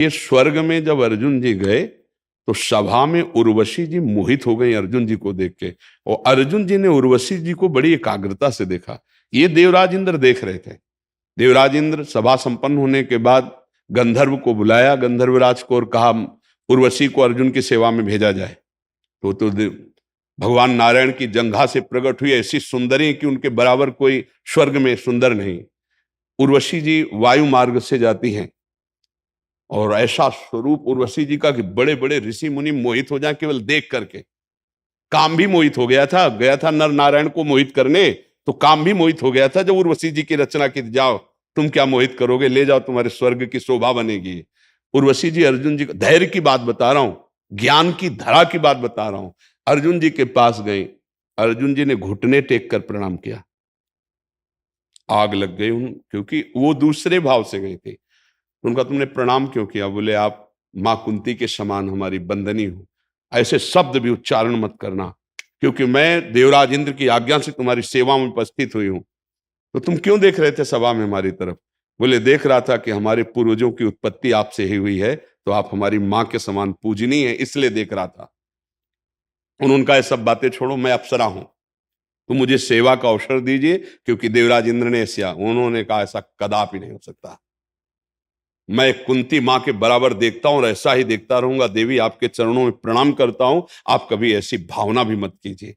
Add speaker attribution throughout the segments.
Speaker 1: ये स्वर्ग में जब अर्जुन जी गए तो सभा में उर्वशी जी मोहित हो गई अर्जुन जी को देख के, और अर्जुन जी ने उर्वशी जी को बड़ी एकाग्रता से देखा। ये देवराज इंद्र देख रहे थे। देवराज इंद्र सभा संपन्न होने के बाद गंधर्व को बुलाया, गंधर्वराज को, और कहा उर्वशी को अर्जुन की सेवा में भेजा जाए। तो भगवान नारायण की जंघा से प्रकट हुई ऐसी सुंदरी कि उनके बराबर कोई स्वर्ग में सुंदर नहीं। उर्वशी जी वायु मार्ग से जाती हैं, और ऐसा स्वरूप उर्वशी जी का कि बड़े बड़े ऋषि मुनि मोहित हो जाए केवल देख करके। काम भी मोहित हो गया था नर नारायण को मोहित करने, तो काम भी मोहित हो गया था जब उर्वशी जी की रचना की, जाओ तुम क्या मोहित करोगे, ले जाओ, तुम्हारे स्वर्ग की शोभा बनेगी। उर्वशी जी अर्जुन जी, धैर्य की बात बता रहा हूं, ज्ञान की धरा की बात बता रहा हूं, अर्जुन जी के पास गई। अर्जुन जी ने घुटने टेक कर प्रणाम किया। आग लग गई उन, क्योंकि वो दूसरे भाव से गई थी। उनका तुमने प्रणाम क्यों किया? बोले आप मां कुंती के समान हमारी बंदनी हो, ऐसे शब्द भी उच्चारण मत करना, क्योंकि मैं देवराज इंद्र की आज्ञा से तुम्हारी सेवा में उपस्थित हुई हूं। तो तुम क्यों देख रहे थे सभा में हमारी तरफ? बोले देख रहा था कि हमारे पूर्वजों की उत्पत्ति आपसे ही हुई है, तो आप हमारी मां के समान पूजनीय है, इसलिए देख रहा था। उन्होंने कहा सब बातें छोड़ो, मैं अप्सरा हूं, तो मुझे सेवा का अवसर दीजिए, क्योंकि देवराज इंद्र ने ऐसा, उन्होंने कहा ऐसा कदापि नहीं हो सकता, मैं कुंती मां के बराबर देखता हूं और ऐसा ही देखता रहूंगा। देवी आपके चरणों में प्रणाम करता हूं, आप कभी ऐसी भावना भी मत कीजिए।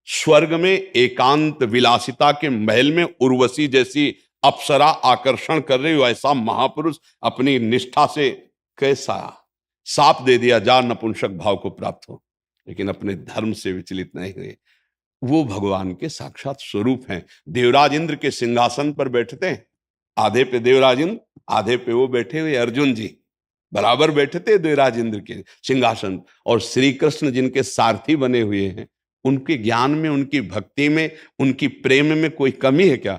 Speaker 1: स्वर्ग में एकांत विलासिता के महल में उर्वशी जैसी अप्सरा आकर्षण कर रही हो, ऐसा महापुरुष अपनी निष्ठा से कैसा साप दे दिया, जा नपुंसक भाव को प्राप्त हो, लेकिन अपने धर्म से विचलित नहीं हुए। वो भगवान के साक्षात स्वरूप हैं। देवराज इंद्र के सिंहासन पर बैठते हैं, आधे पे देवराज इंद्र, आधे पे वो बैठे हुए अर्जुन जी, बराबर बैठे थे देवराज इंद्र के सिंहासन। और श्री कृष्ण जिनके सारथी बने हुए हैं, उनके ज्ञान में, उनकी भक्ति में, उनकी प्रेम में कोई कमी है क्या?